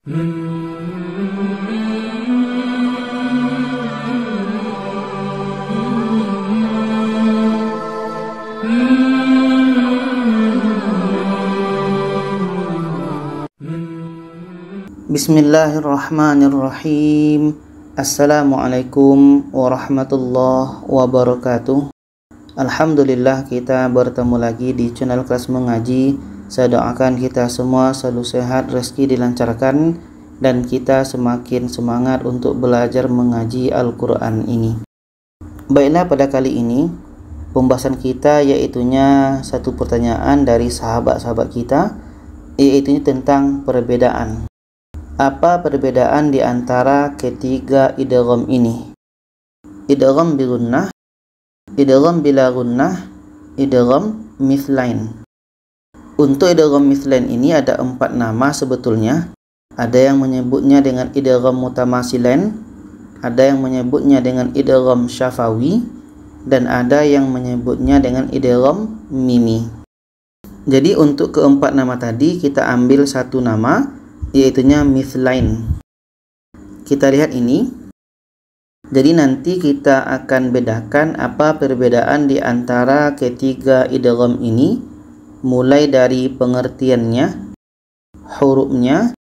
Bismillahirrahmanirrahim. Assalamualaikum warahmatullahi wabarakatuh. Alhamdulillah, kita bertemu lagi di channel kelas mengaji. Saya doakan kita semua selalu sehat, rezeki dilancarkan, dan kita semakin semangat untuk belajar mengaji Al-Quran ini. Baiklah, pada kali ini pembahasan kita yaitunya satu pertanyaan dari sahabat-sahabat kita, yaitu tentang perbedaan. Apa perbedaan di antara ketiga idgham ini? Idgham bi gunnah, idgham bila gunnah, idgham mithlain. Untuk idgham mithlain ini ada 4 nama sebetulnya. Ada yang menyebutnya dengan idgham mutamasilain, ada yang menyebutnya dengan idgham syafawi, dan ada yang menyebutnya dengan idgham mimi. Jadi untuk keempat nama tadi kita ambil satu nama, yaitunya mithlain. Kita lihat ini. Jadi nanti kita akan bedakan apa perbedaan di antara ketiga idgham ini, mulai dari pengertiannya, hurufnya,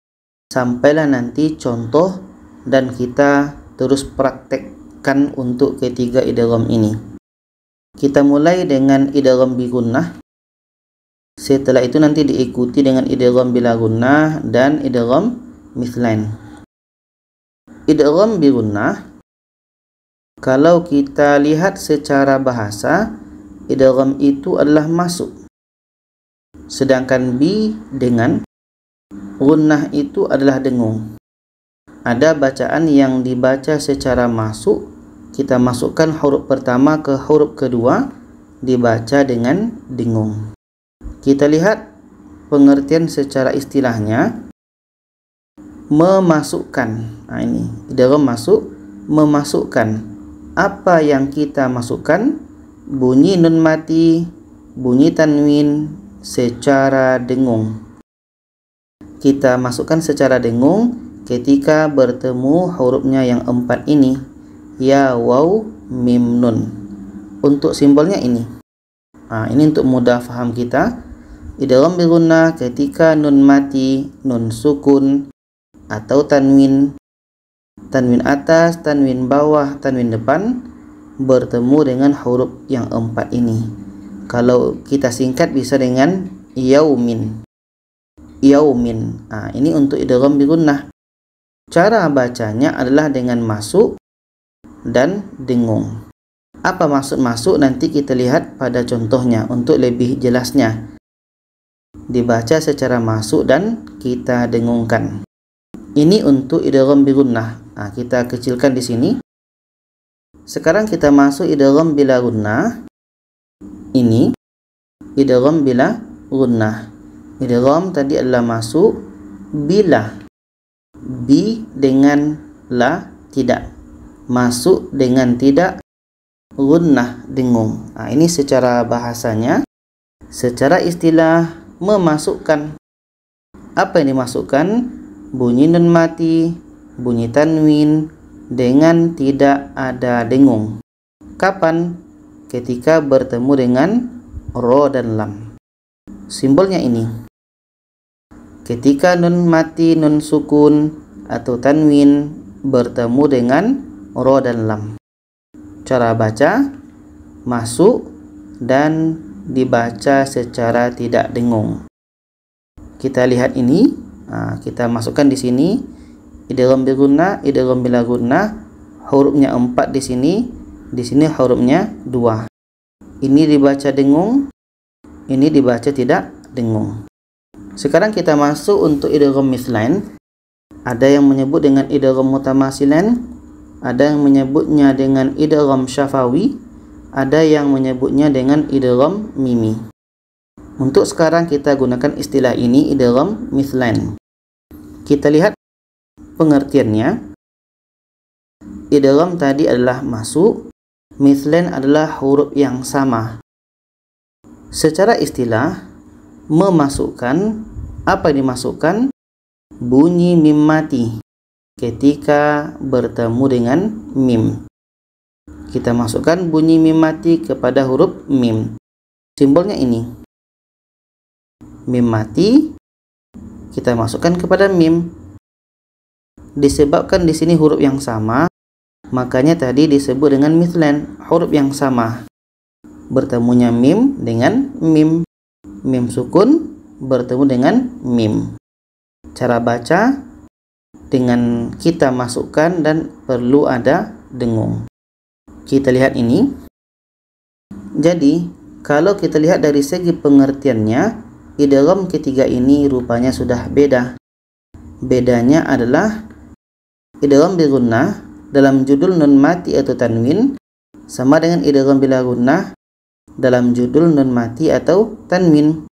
sampailah nanti contoh, dan kita terus praktekkan untuk ketiga idgham ini. Kita mulai dengan idgham bi gunnah. Setelah itu nanti diikuti dengan idgham bila gunnah dan idgham mithlain. Idgham bi gunnah, kalau kita lihat secara bahasa, idgham itu adalah masuk. Sedangkan bi dengan gunnah itu adalah dengung. Ada bacaan yang dibaca secara masuk, kita masukkan huruf pertama ke huruf kedua, dibaca dengan dengung. Kita lihat pengertian secara istilahnya, memasukkan. Nah, ini idgham masuk, memasukkan. Apa yang kita masukkan? Bunyi nun mati, bunyi tanwin secara dengung. Kita masukkan secara dengung ketika bertemu hurufnya yang 4 ini, ya, waw, mim, nun. Untuk simbolnya ini. Nah, ini untuk mudah faham kita. Idgham bi gunnah ketika nun mati, nun sukun, atau tanwin atas, tanwin bawah, tanwin depan bertemu dengan huruf yang 4 ini. Kalau kita singkat bisa dengan yaumin. Yaumin. Nah, ini untuk idgham bi gunnah. Cara bacanya adalah dengan masuk dan dengung. Apa maksud masuk? Nanti kita lihat pada contohnya untuk lebih jelasnya. Dibaca secara masuk dan kita dengungkan. Ini untuk idgham bi gunnah. Nah, kita kecilkan di sini. Sekarang kita masuk idgham bila gunnah. Ini idgham bila gunnah. Idgham tadi adalah masuk, bila, bi dengan la, tidak, masuk dengan tidak, gunnah dengung. Nah, ini secara bahasanya. Secara istilah, memasukkan. Apa yang dimasukkan? Bunyi nun mati, bunyi tanwin dengan tidak ada dengung. Kapan? Ketika bertemu dengan ro dan lam. Simbolnya ini. Ketika nun mati, nun sukun, atau tanwin bertemu dengan ro dan lam. Cara baca, masuk dan dibaca secara tidak dengung. Kita lihat ini. Nah, kita masukkan di sini idgham bi gunnah, idgham bila gunnah, hurufnya 4 di sini. Di sini hurufnya 2. Ini dibaca dengung, ini dibaca tidak dengung. Sekarang kita masuk untuk idgham mithlain. Ada yang menyebut dengan idgham mutamasilain, ada yang menyebutnya dengan idgham syafawi, ada yang menyebutnya dengan idgham mimi. Untuk sekarang kita gunakan istilah ini, idgham mithlain. Kita lihat pengertiannya. Idgham tadi adalah masuk, mithlain adalah huruf yang sama. Secara istilah, memasukkan. Apa yang dimasukkan? bunyi mim mati ketika bertemu dengan mim. Kita masukkan bunyi mim mati kepada huruf mim. Simbolnya ini. Mim mati kita masukkan kepada mim. Disebabkan di sini huruf yang sama, makanya tadi disebut dengan mithlan, huruf yang sama. Bertemunya mim dengan mim. Mim sukun bertemu dengan mim. Cara baca dengan kita masukkan dan perlu ada dengung. Kita lihat ini. Jadi, kalau kita lihat dari segi pengertiannya, idgham ketiga ini rupanya sudah beda. Bedanya adalah idgham bi gunnah dalam judul nun mati atau tanwin sama dengan idgham bila gunnah dalam judul nun mati atau tanwin.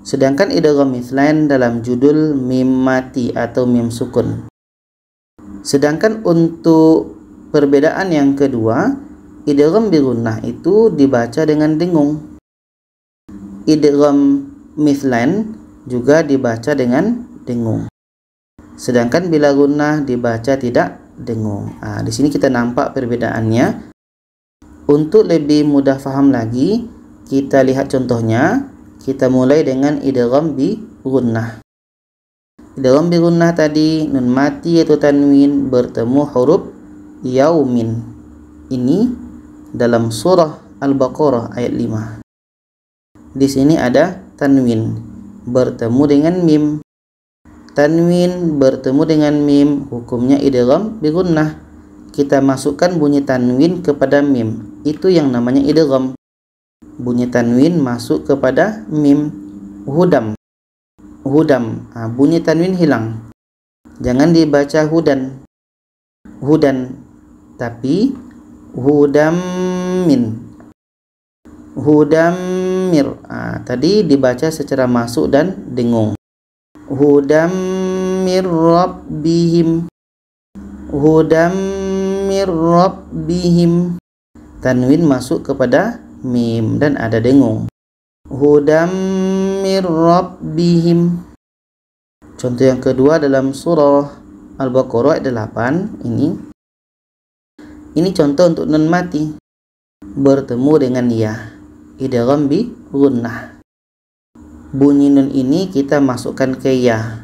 Sedangkan idgham mithlain dalam judul mim mati atau mim sukun. Sedangkan untuk perbedaan yang kedua, idgham bi gunnah itu dibaca dengan dengung. Idgham mithlain juga dibaca dengan dengung. Sedangkan bila gunnah dibaca tidak dengung. Di sini kita nampak perbedaannya. Untuk lebih mudah faham lagi, kita lihat contohnya. Kita mulai dengan idgham bi gunnah. Idgham bi gunnah tadi nun mati atau tanwin bertemu huruf yaumin. Ini dalam surah Al-Baqarah ayat 5. Di sini ada tanwin bertemu dengan mim. Tanwin bertemu dengan mim, hukumnya idgham bi gunnah. Kita masukkan bunyi tanwin kepada mim. Itu yang namanya idgham. Bunyi tanwin masuk kepada mim. Hudam. Hudam. Bunyi tanwin hilang. Jangan dibaca hudan. Hudan. Tapi hudamin. Hudammir. Tadi dibaca secara masuk dan dengung. Hudammir rabbihim. Hudammir rabbihim. Tanwin masuk kepada mim dan ada dengung. Hudam mir rabbihim. Contoh yang kedua dalam surah Al-Baqarah ayat 8 ini. Ini contoh untuk nun mati bertemu dengan ya. Idgham bi gunnah. Bunyi nun ini kita masukkan ke ya.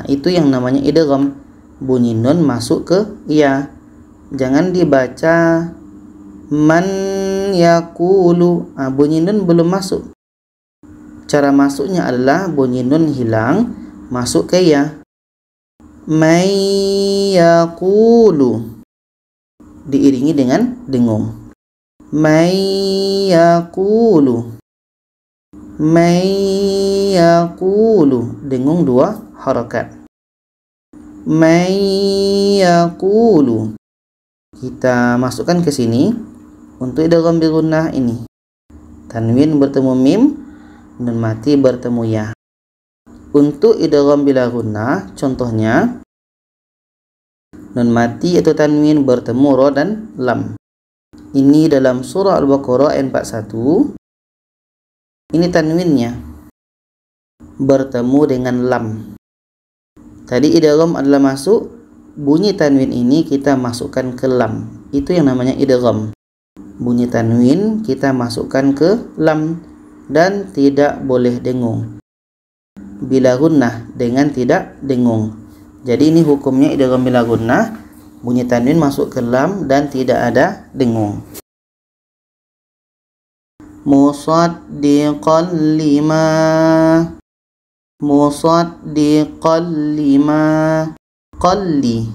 Itu yang namanya idgham. Bunyi nun masuk ke ya. Jangan dibaca man yakulu. Bunyi nun belum masuk. Cara masuknya adalah bunyi nun hilang, masuk ke ya. Man yakulu. Diiringi dengan dengung. Man yakulu. Man yakulu. Dengung 2 harakat. Man yakulu. Kita masukkan ke sini. Untuk idgham bi gunnah ini, tanwin bertemu mim, nun mati bertemu ya. Untuk idgham bila gunnah, contohnya nun mati atau tanwin bertemu ro dan lam. Ini dalam surah Al-Baqarah ayat 41. Ini tanwinnya bertemu dengan lam. Tadi idgham adalah masuk, bunyi tanwin ini kita masukkan ke lam. Itu yang namanya idgham. Bunyi tanwin kita masukkan ke lam dan tidak boleh dengung. Bila gunnah dengan tidak dengung. Jadi ini hukumnya idgham bila gunnah, bunyi tanwin masuk ke lam dan tidak ada dengung. Musaddiqan lima. Musaddiqan lima. Qalli.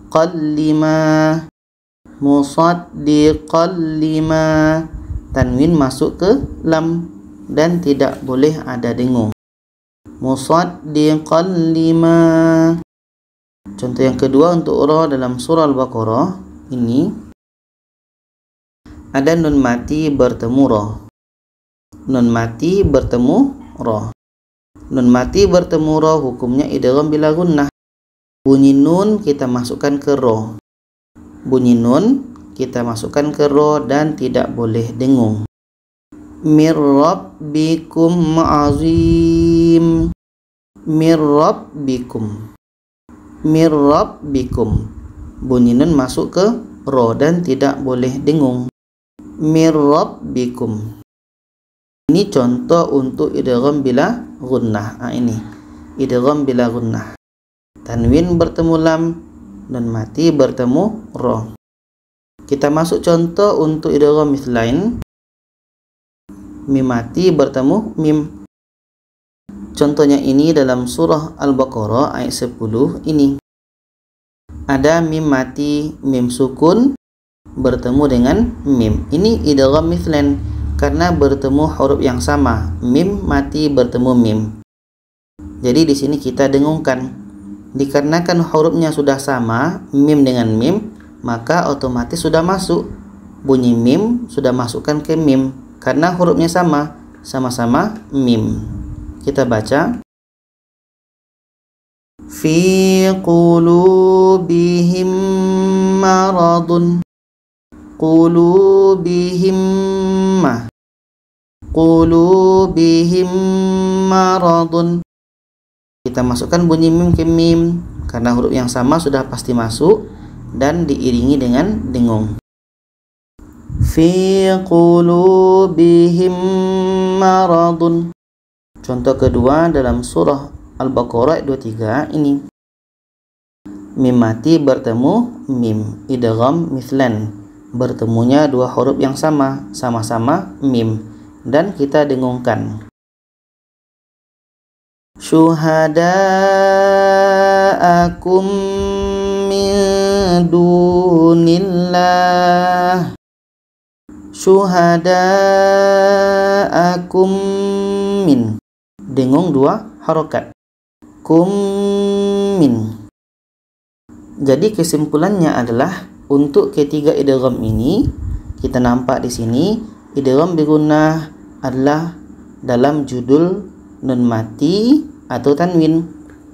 Qallima. Musaddiqan lima. Tanwin masuk ke lam dan tidak boleh ada dengung. Musaddiqan lima. Contoh yang kedua untuk ra dalam surah Al-Baqarah ini ada nun mati bertemu ra. Nun mati bertemu ra. Nun mati bertemu ra hukumnya idgham bila gunnah. Bunyi nun kita masukkan ke ra. Bunyi nun kita masukkan ke ra dan tidak boleh dengung. Mir rabbikum azim. Mir rabbikum. Mir rabbikum. Bunyi nun masuk ke ro dan tidak boleh dengung. Mir rabbikum. Ini contoh untuk idgham bila gunnah. Ini idgham bila gunnah. Tanwin bertemu lam, nun mati bertemu ro. Kita masuk contoh untuk idgham mithlain. Mim mati bertemu mim. Contohnya ini dalam surah Al-Baqarah ayat 10 ini. Ada mim mati, mim sukun bertemu dengan mim. Ini idgham mithlain karena bertemu huruf yang sama. Mim mati bertemu mim. Jadi di sini kita dengungkan. Dikarenakan hurufnya sudah sama, mim dengan mim, maka otomatis sudah masuk. Bunyi mim sudah masukkan ke mim karena hurufnya sama, sama-sama mim. Kita baca. Fi qulubihim maradun. Qulubihim ma. Qulubihim maradun. Kita masukkan bunyi mim ke mim karena huruf yang sama sudah pasti masuk dan diiringi dengan dengung. Fi qulubihim maradun. Contoh kedua dalam surah Al-Baqarah ayat 23 ini. Mim mati bertemu mim, idgham mithlan. Bertemunya dua huruf yang sama, sama-sama mim, dan kita dengungkan. Syuhada'akum min dunillah. Syuhada'akum min. Dengung dua harokat. Kum min. Jadi kesimpulannya adalah untuk ketiga idgham ini kita nampak di sini idgham bi gunnah adalah dalam judul nun mati atau tanwin,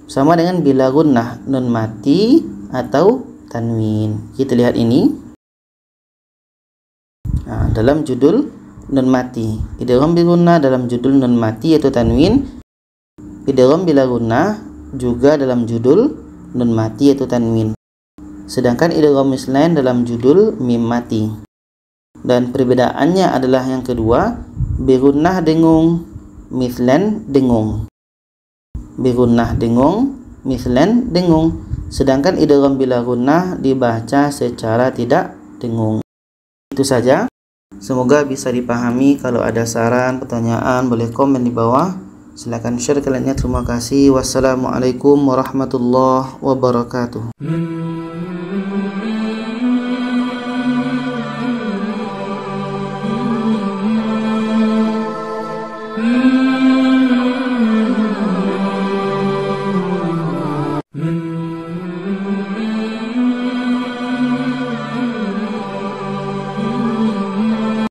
sama dengan bila gunnah nun mati atau tanwin. Kita lihat ini. Nah, dalam judul nun mati, idgham bi gunnah dalam judul nun mati atau tanwin. Idgham bila gunnah juga dalam judul nun mati atau tanwin. Sedangkan idgham mithlain dalam judul mim mati. Dan perbedaannya adalah yang kedua, bi gunnah dengung, mithlain dengung. Bi gunnah dengung, mithlain dengung. Sedangkan idgham bila gunnah dibaca secara tidak dengung. Itu saja. Semoga bisa dipahami. Kalau ada saran, pertanyaan, boleh komen di bawah. Silakan share ke lainnya. Terima kasih. Wassalamualaikum warahmatullahi wabarakatuh.